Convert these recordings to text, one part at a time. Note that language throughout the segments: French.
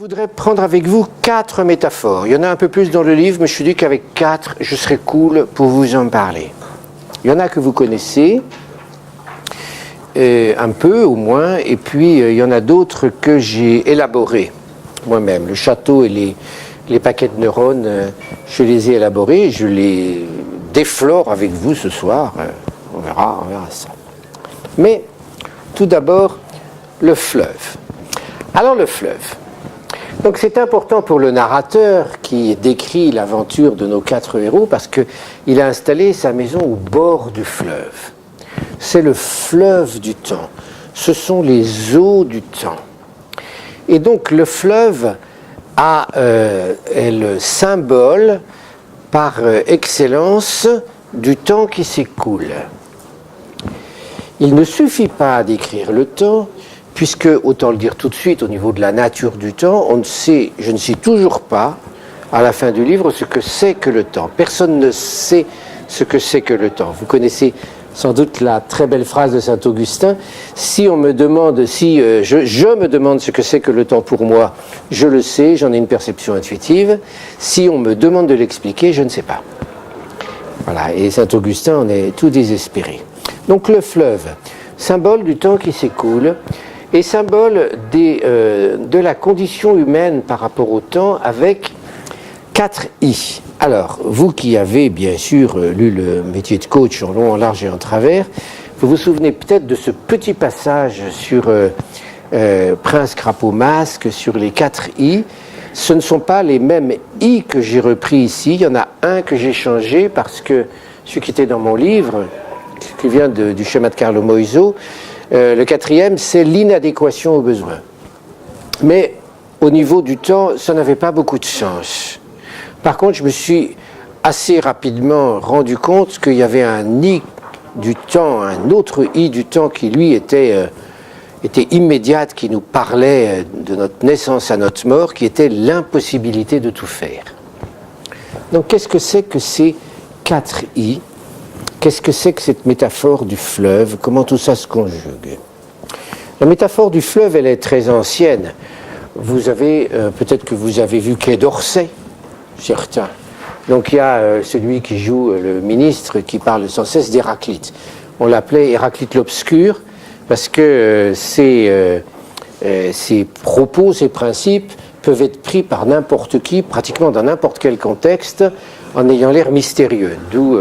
voudrais prendre avec vous 4 métaphores. Il y en a un peu plus dans le livre, mais je me suis dit qu'avec 4, je serais cool pour vous en parler. Il y en a que vous connaissez, un peu au moins, et puis il y en a d'autres que j'ai élaborés moi-même. Le château et les paquets de neurones, je les ai élaborés, je les déflore avec vous ce soir. On verra ça. Mais tout d'abord, le fleuve. Alors le fleuve. Donc c'est important pour le narrateur qui décrit l'aventure de nos 4 héros parce qu'il a installé sa maison au bord du fleuve. C'est le fleuve du temps. Ce sont les eaux du temps. Et donc le fleuve est le symbole par excellence du temps qui s'écoule. Il ne suffit pas d'écrire le temps, puisque, autant le dire tout de suite, au niveau de la nature du temps, je ne sais toujours pas, à la fin du livre, ce que c'est que le temps. Personne ne sait ce que c'est que le temps. Vous connaissez sans doute la très belle phrase de Saint-Augustin, si on me demande, je me demande ce que c'est que le temps pour moi, je le sais, j'en ai une perception intuitive. Si on me demande de l'expliquer, je ne sais pas. Voilà, et Saint-Augustin en est tout désespéré. Donc le fleuve, symbole du temps qui s'écoule, et symbole de la condition humaine par rapport au temps avec 4 I. Alors, vous qui avez bien sûr lu le métier de coach en long, en large et en travers, vous vous souvenez peut-être de ce petit passage sur Prince Crapaud Masque, sur les 4 I. Ce ne sont pas les mêmes I que j'ai repris ici. Il y en a un que j'ai changé parce que celui qui était dans mon livre, qui vient du schéma de Carlo Moiso, le 4e, c'est l'inadéquation aux besoins. Mais au niveau du temps, ça n'avait pas beaucoup de sens. Par contre, je me suis assez rapidement rendu compte qu'il y avait un I du temps, un autre I du temps qui, lui, était immédiate, qui nous parlait de notre naissance à notre mort, qui était l'impossibilité de tout faire. Donc, qu'est-ce que c'est que ces 4 I ? Qu'est-ce que c'est que cette métaphore du fleuve ? Comment tout ça se conjugue ? La métaphore du fleuve, elle est très ancienne. Vous avez, peut-être que vous avez vu Quai d'Orsay, certains. Donc il y a celui qui joue le ministre qui parle sans cesse d'Héraclite. On l'appelait Héraclite l'Obscur parce que ses propos, ses principes peuvent être pris par n'importe qui, pratiquement dans n'importe quel contexte, en ayant l'air mystérieux. D'où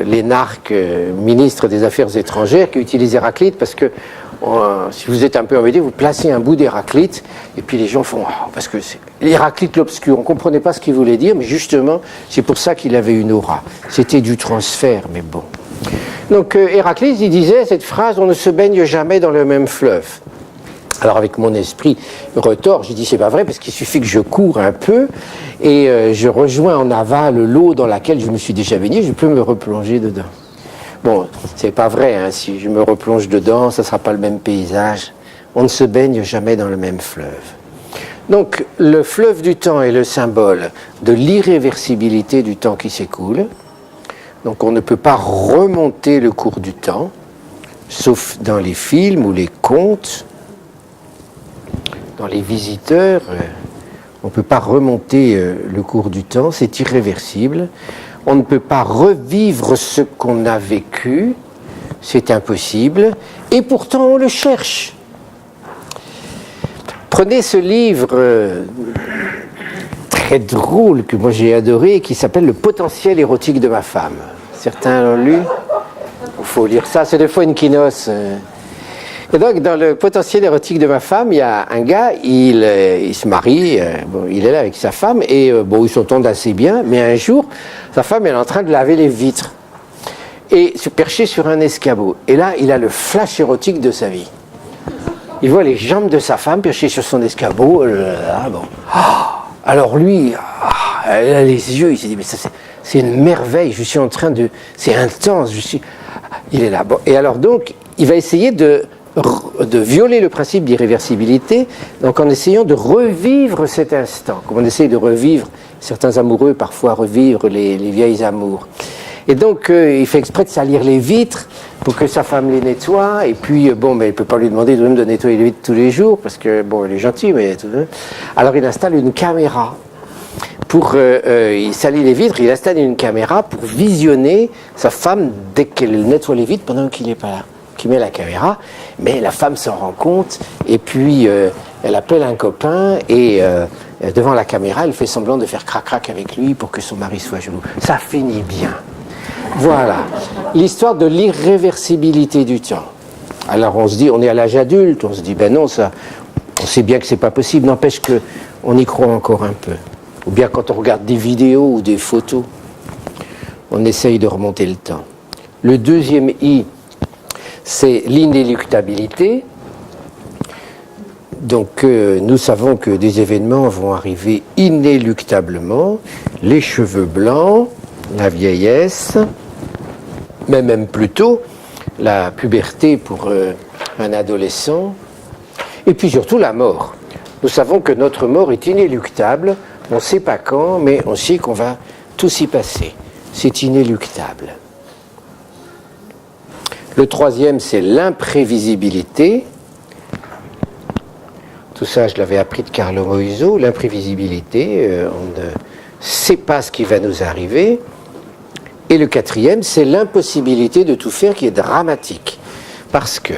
l'énarque ministre des Affaires étrangères qui utilise Héraclite parce que si vous êtes un peu embêté, vous placez un bout d'Héraclite et puis les gens font parce que c'est l'Héraclite l'Obscur. On ne comprenait pas ce qu'il voulait dire, mais justement, c'est pour ça qu'il avait une aura. C'était du transfert, mais bon. Donc Héraclite, il disait cette phrase, on ne se baigne jamais dans le même fleuve. Alors avec mon esprit retors, j'ai dit c'est pas vrai parce qu'il suffit que je cours un peu et je rejoins en aval l'eau dans laquelle je me suis déjà baigné, je peux me replonger dedans. Bon, c'est pas vrai, hein, si je me replonge dedans, ça sera pas le même paysage. On ne se baigne jamais dans le même fleuve. Donc le fleuve du temps est le symbole de l'irréversibilité du temps qui s'écoule. Donc on ne peut pas remonter le cours du temps, sauf dans les films ou les contes. Dans les visiteurs, on ne peut pas remonter le cours du temps, c'est irréversible. On ne peut pas revivre ce qu'on a vécu, c'est impossible, et pourtant on le cherche. Prenez ce livre très drôle que moi j'ai adoré, qui s'appelle « Le potentiel érotique de ma femme ». Certains l'ont lu ? Il faut lire ça, c'est de Fuenquinos. Et donc, dans le potentiel érotique de ma femme, il y a un gars, il se marie, il est là avec sa femme, et ils s'entendent assez bien, mais un jour, sa femme elle est en train de laver les vitres, et se percher sur un escabeau. Et là, il a le flash érotique de sa vie. Il voit les jambes de sa femme perchées sur son escabeau, alors lui, elle a les yeux, il s'est dit, mais ça c'est une merveille, je suis en train de... C'est intense, il est là. Bon, et alors donc, il va essayer de violer le principe d'irréversibilité, donc en essayant de revivre cet instant, comme on essaye de revivre, certains amoureux parfois revivre les vieilles amours. Et donc il fait exprès de salir les vitres pour que sa femme les nettoie. Et puis, bon, mais il ne peut pas lui demander de nettoyer les vitres tous les jours, parce que, bon, il est gentil, mais... Alors, il installe une caméra. Il salit les vitres, il installe une caméra pour visionner sa femme dès qu'elle nettoie les vitres pendant qu'il n'est pas là. Qui met la caméra, mais la femme s'en rend compte, et puis elle appelle un copain, et devant la caméra, elle fait semblant de faire crac-crac avec lui pour que son mari soit jaloux. Ça finit bien. Voilà. L'histoire de l'irréversibilité du temps. Alors on se dit, on est à l'âge adulte, on se dit, ben non, ça, on sait bien que c'est pas possible, n'empêche qu'on y croit encore un peu. Ou bien quand on regarde des vidéos ou des photos, on essaye de remonter le temps. Le deuxième I, c'est l'inéluctabilité. Donc nous savons que des événements vont arriver inéluctablement. Les cheveux blancs, la vieillesse, mais même plus tôt, la puberté pour un adolescent, et puis surtout la mort. Nous savons que notre mort est inéluctable. On ne sait pas quand, mais on sait qu'on va tous y passer. C'est inéluctable. Le troisième, c'est l'imprévisibilité. Tout ça, je l'avais appris de Carlo Moiso. L'imprévisibilité, on ne sait pas ce qui va nous arriver. Et le quatrième, c'est l'impossibilité de tout faire, qui est dramatique. Parce que,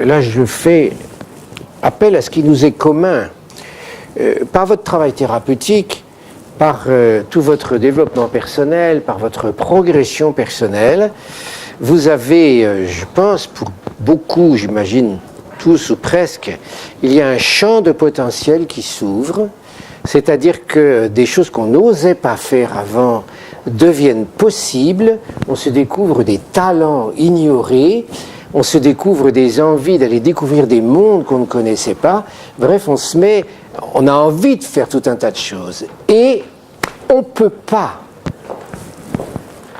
là, je fais appel à ce qui nous est commun. Par votre travail thérapeutique, par tout votre développement personnel, par votre progression personnelle, vous avez, je pense, pour beaucoup, j'imagine tous ou presque, il y a un champ de potentiel qui s'ouvre, c'est-à-dire que des choses qu'on n'osait pas faire avant deviennent possibles, on se découvre des talents ignorés, on se découvre des envies d'aller découvrir des mondes qu'on ne connaissait pas, bref, on a envie de faire tout un tas de choses. Et on ne peut pas.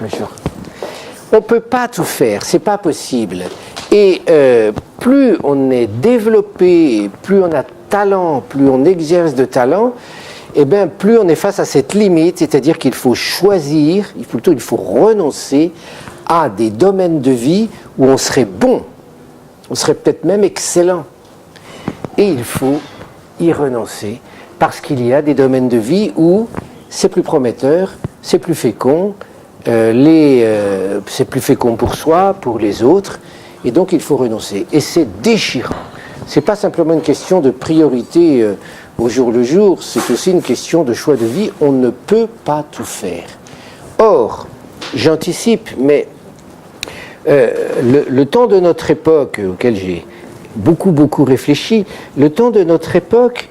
On ne peut pas tout faire, c'est pas possible. Et plus on est développé, plus on a talent, plus on exerce de talent, eh bien, plus on est face à cette limite, c'est-à-dire qu'il faut choisir, il faut renoncer à des domaines de vie où on serait bon, on serait peut-être même excellent. Et il faut y renoncer, parce qu'il y a des domaines de vie où c'est plus prometteur, c'est plus fécond, c'est plus fécond pour soi, pour les autres, et donc il faut renoncer. Et c'est déchirant. C'est pas simplement une question de priorité au jour le jour, c'est aussi une question de choix de vie. On ne peut pas tout faire. Or, j'anticipe, mais le temps de notre époque, auquel j'ai beaucoup réfléchi, le temps de notre époque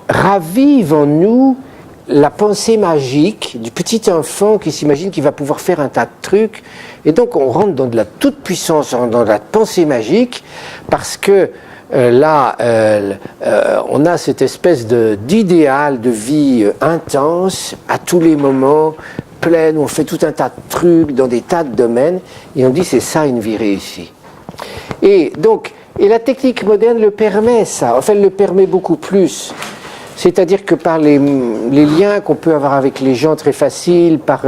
ravive en nous la pensée magique du petit enfant qui s'imagine qu'il va pouvoir faire un tas de trucs, et donc on rentre dans de la toute-puissance, dans la pensée magique, parce que là, on a cette espèce d'idéal de vie intense, à tous les moments, pleine, où on fait tout un tas de trucs dans des tas de domaines, et on dit c'est ça une vie réussie. Et donc, et la technique moderne le permet, ça, enfin elle le permet beaucoup plus. C'est-à-dire que par les liens qu'on peut avoir avec les gens très faciles, par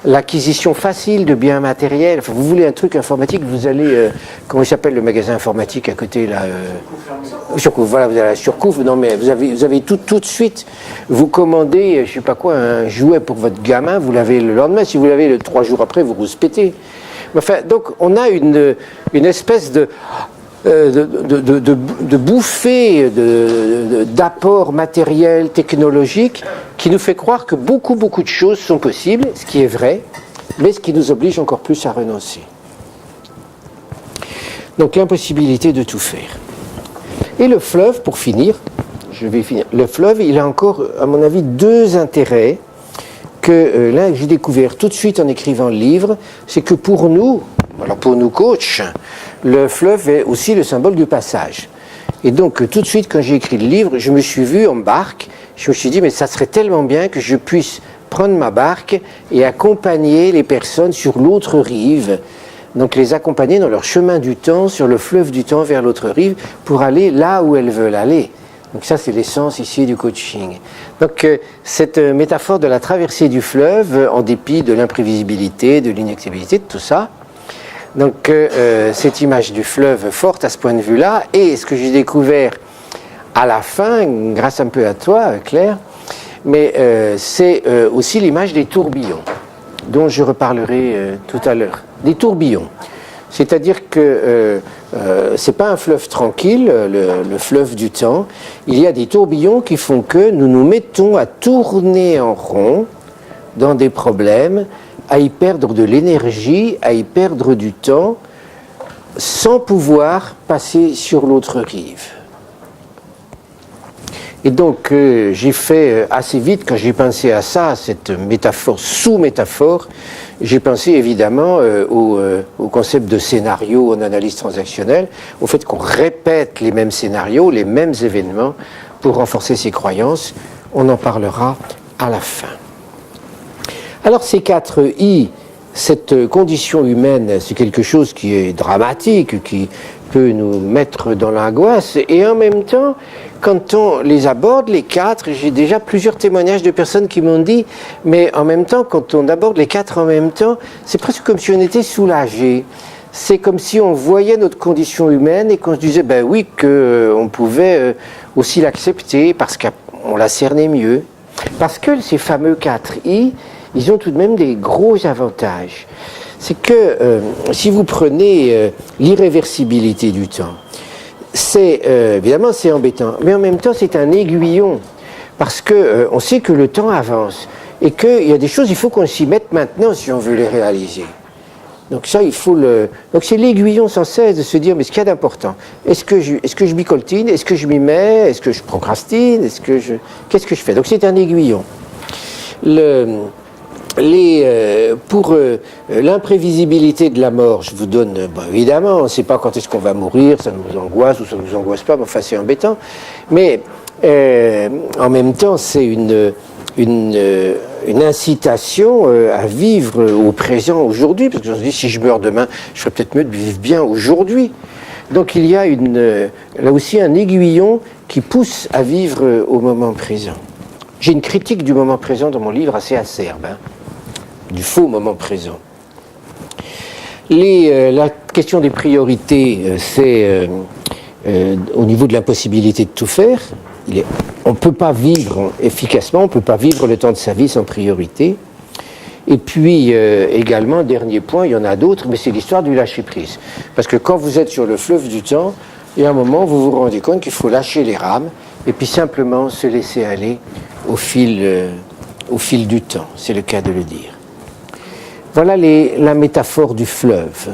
l'acquisition facile de biens matériels, enfin, vous voulez un truc informatique, vous allez, comment il s'appelle le magasin informatique à côté là Surcouf, voilà, vous allez à Surcouf, non mais vous avez tout de suite, vous commandez, je sais pas quoi, un jouet pour votre gamin, vous l'avez le lendemain, si vous l'avez le 3 jours après, vous rouspétez. Enfin, donc on a une espèce de bouffée d'apport matériel, technologique, qui nous fait croire que beaucoup de choses sont possibles, ce qui est vrai, mais ce qui nous oblige encore plus à renoncer. Donc l'impossibilité de tout faire. Et le fleuve, pour finir, je vais finir. Le fleuve, il a encore, à mon avis, 2 intérêts que l'un que j'ai découvert tout de suite en écrivant le livre, c'est que pour nous coachs, le fleuve est aussi le symbole du passage. Et donc tout de suite quand j'ai écrit le livre, je me suis vu en barque, je me suis dit mais ça serait tellement bien que je puisse prendre ma barque et accompagner les personnes sur l'autre rive, donc les accompagner dans leur chemin du temps, sur le fleuve du temps vers l'autre rive, pour aller là où elles veulent aller. Donc ça, c'est l'essence ici du coaching. Donc cette métaphore de la traversée du fleuve, en dépit de l'imprévisibilité, de l'inactivité, de tout ça, Donc cette image du fleuve forte à ce point de vue-là, et ce que j'ai découvert à la fin, grâce un peu à toi, Claire, mais c'est aussi l'image des tourbillons, dont je reparlerai tout à l'heure. Des tourbillons. C'est-à-dire que c'est pas un fleuve tranquille, le fleuve du temps. Il y a des tourbillons qui font que nous nous mettons à tourner en rond dans des problèmes, à y perdre de l'énergie, à y perdre du temps, sans pouvoir passer sur l'autre rive. Et donc, j'ai fait assez vite, quand j'ai pensé à ça, à cette métaphore, sous-métaphore, j'ai pensé évidemment au concept de scénario en analyse transactionnelle, au fait qu'on répète les mêmes scénarios, les mêmes événements pour renforcer ses croyances. On en parlera à la fin. Alors, ces 4 I, cette condition humaine, c'est quelque chose qui est dramatique, qui peut nous mettre dans l'angoisse, et en même temps, quand on les aborde, les 4, j'ai déjà plusieurs témoignages de personnes qui m'ont dit, mais en même temps, quand on aborde les 4 en même temps, c'est presque comme si on était soulagé. C'est comme si on voyait notre condition humaine et qu'on se disait, ben oui, qu'on pouvait aussi l'accepter parce qu'on la cernait mieux. Parce que ces fameux 4 I, ils ont tout de même des gros avantages. C'est que si vous prenez l'irréversibilité du temps, c'est évidemment c'est embêtant, mais en même temps c'est un aiguillon parce que on sait que le temps avance et qu'il y a des choses, il faut qu'on s'y mette maintenant si on veut les réaliser. Donc ça, il faut donc c'est l'aiguillon sans cesse de se dire, mais ce qu'il y a d'important, est-ce que je bicoltine, est-ce que je m'y mets, est-ce que je procrastine, qu'est-ce que je fais? Donc c'est un aiguillon. Pour l'imprévisibilité de la mort, je vous donne, évidemment, on ne sait pas quand est-ce qu'on va mourir, ça nous angoisse ou ça ne nous angoisse pas, mais enfin c'est embêtant. Mais en même temps, c'est une incitation à vivre au présent, aujourd'hui, parce que je me dis, si je meurs demain, je ferais peut-être mieux de vivre bien aujourd'hui. Donc il y a là aussi un aiguillon qui pousse à vivre au moment présent. J'ai une critique du moment présent dans mon livre assez acerbe, du faux moment présent. La question des priorités, c'est au niveau de l'impossibilité de tout faire. On ne peut pas vivre efficacement, on ne peut pas vivre le temps de sa vie sans priorité. Et puis également, dernier point, il y en a d'autres, mais c'est l'histoire du lâcher-prise. Parce que quand vous êtes sur le fleuve du temps, il y a un moment, vous vous rendez compte qu'il faut lâcher les rames et puis simplement se laisser aller au fil du temps, c'est le cas de le dire. Voilà la métaphore du fleuve.